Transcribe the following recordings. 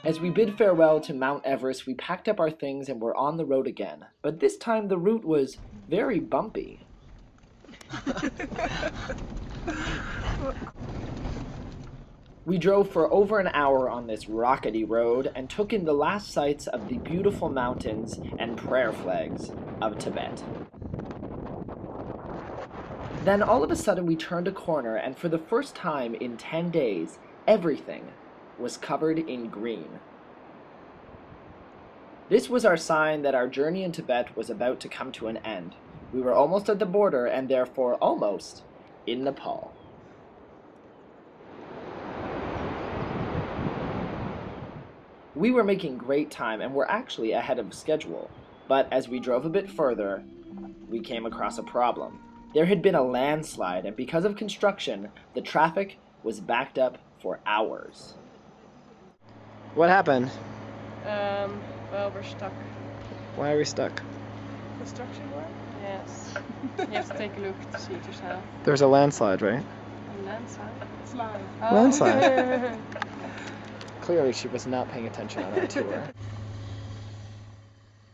As we bid farewell to Mount Everest, we packed up our things and were on the road again. But this time the route was very bumpy. We drove for over an hour on this rockety road and took in the last sights of the beautiful mountains and prayer flags of Tibet. Then all of a sudden we turned a corner, and for the first time in 10 days, everything was covered in green. This was our sign that our journey in Tibet was about to come to an end. We were almost at the border and therefore almost in Nepal. We were making great time and were actually ahead of schedule, but as we drove a bit further, we came across a problem. There had been a landslide, and because of construction, the traffic was backed up for hours. What happened? Well, we're stuck. Why are we stuck? Construction work? Yes. You have to take a look to see it yourself. There's a landslide, right? A landslide? Slide. Oh. Landslide. Clearly she was not paying attention on our tour.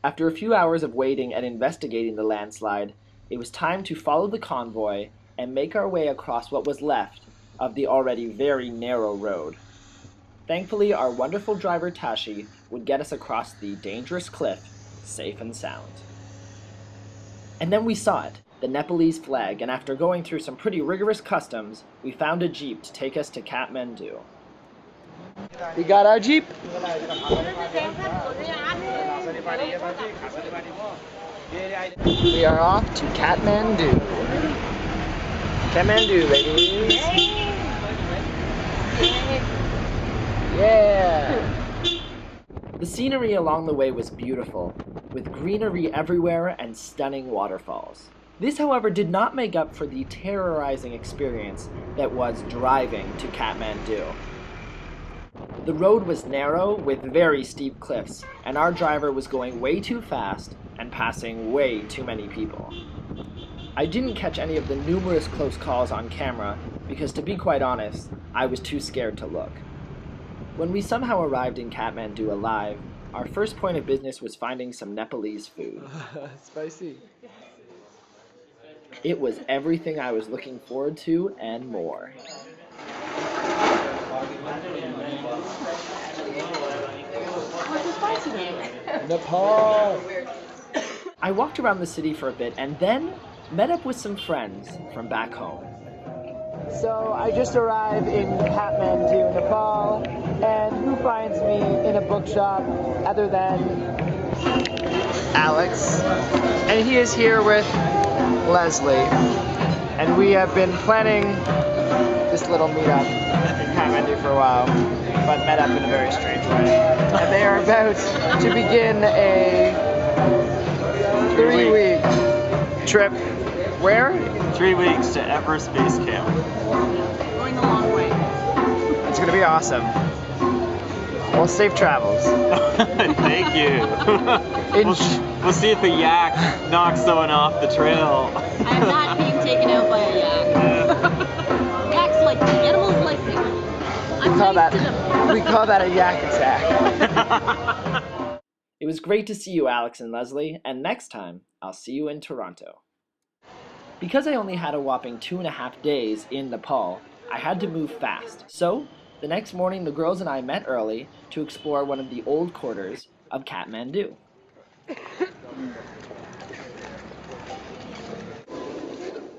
After a few hours of waiting and investigating the landslide, it was time to follow the convoy and make our way across what was left of the already very narrow road. Thankfully, our wonderful driver Tashi would get us across the dangerous cliff safe and sound. And then we saw it, the Nepalese flag, and after going through some pretty rigorous customs, we found a jeep to take us to Kathmandu. We got our jeep! We are off to Kathmandu. Kathmandu, ladies! Yeah! The scenery along the way was beautiful, with greenery everywhere and stunning waterfalls. This, however, did not make up for the terrorizing experience that was driving to Kathmandu. The road was narrow with very steep cliffs, and our driver was going way too fast and passing way too many people. I didn't catch any of the numerous close calls on camera because, to be quite honest, I was too scared to look. When we somehow arrived in Kathmandu alive, our first point of business was finding some Nepalese food. Spicy. It was everything I was looking forward to and more. Nepal! I walked around the city for a bit and then met up with some friends from back home. So I just arrived in Kathmandu, Nepal, and who finds me in a bookshop other than Alex? And he is here with Leslie. And we have been planning this little meetup in Kathmandu for a while, but met up in a very strange way. And they are about to begin a 3-week trip. Where? 3 weeks to Everest Base Camp. Going a long way. It's gonna be awesome. Well, safe travels. Thank you. We'll see if a yak knocks someone off the trail. I'm not being taken out by a yak. Yaks like me. Animals like me. I'm nice to them. We call that a yak attack. It was great to see you, Alex and Leslie, and next time, I'll see you in Toronto. Because I only had a whopping 2.5 days in Nepal, I had to move fast. So, the next morning the girls and I met early to explore one of the old quarters of Kathmandu.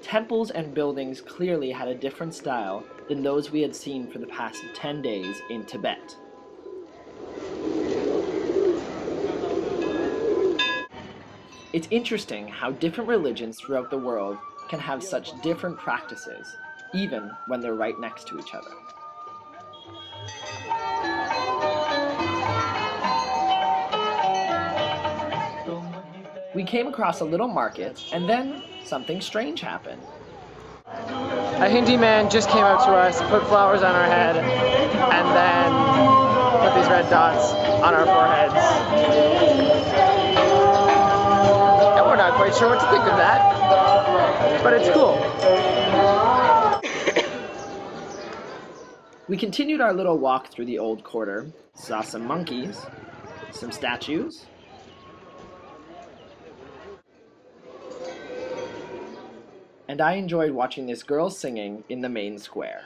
Temples and buildings clearly had a different style than those we had seen for the past 10 days in Tibet. It's interesting how different religions throughout the world can have such different practices, even when they're right next to each other. We came across a little market, and then something strange happened. A Hindi man just came up to us, put flowers on our head, and then put these red dots on our foreheads. And we're not quite sure what to think of that. but it's cool. We continued our little walk through the old quarter, saw some monkeys, some statues, and I enjoyed watching this girl singing in the main square.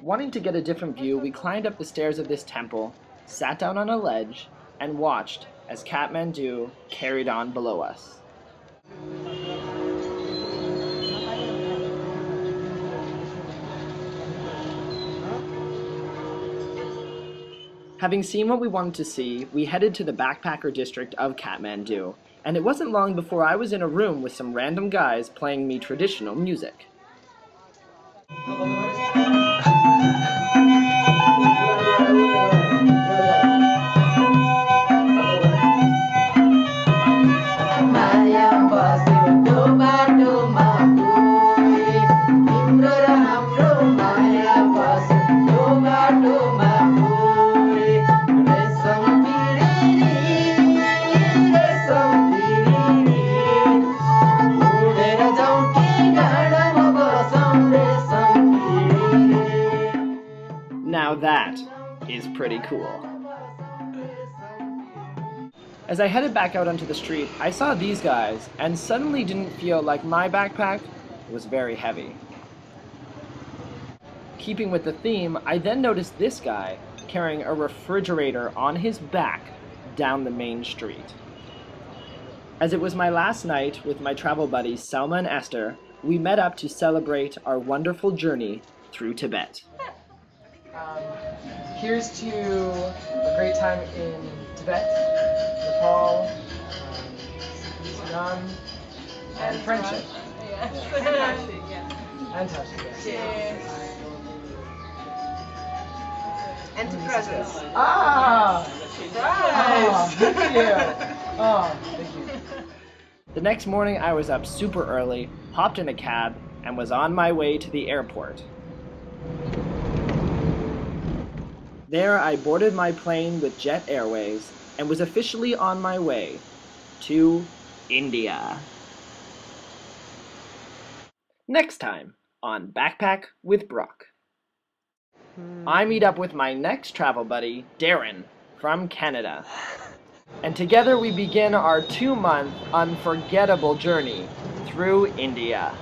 Wanting to get a different view, we climbed up the stairs of this temple, sat down on a ledge, and watched as Kathmandu carried on below us. Having seen what we wanted to see, we headed to the backpacker district of Kathmandu, and it wasn't long before I was in a room with some random guys playing me traditional music. Now that is pretty cool. As I headed back out onto the street, I saw these guys and suddenly didn't feel like my backpack was very heavy. Keeping with the theme, I then noticed this guy carrying a refrigerator on his back down the main street. As it was my last night with my travel buddies Selma and Esther, we met up to celebrate our wonderful journey through Tibet. Here's to a great time in Tibet, Nepal, Sudan, and friendship. And touching, yes. Cheers. And to presents. Thank you. Thank you. The next morning I was up super early, hopped in a cab, and was on my way to the airport. There I boarded my plane with Jet Airways and was officially on my way to India. Next time on Backpack with Brock, I meet up with my next travel buddy, Darren, from Canada. And together we begin our 2-month unforgettable journey through India.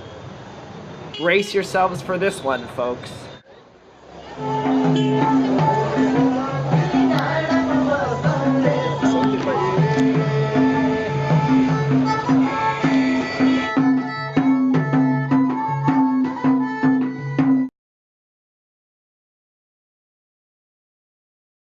Brace yourselves for this one, folks.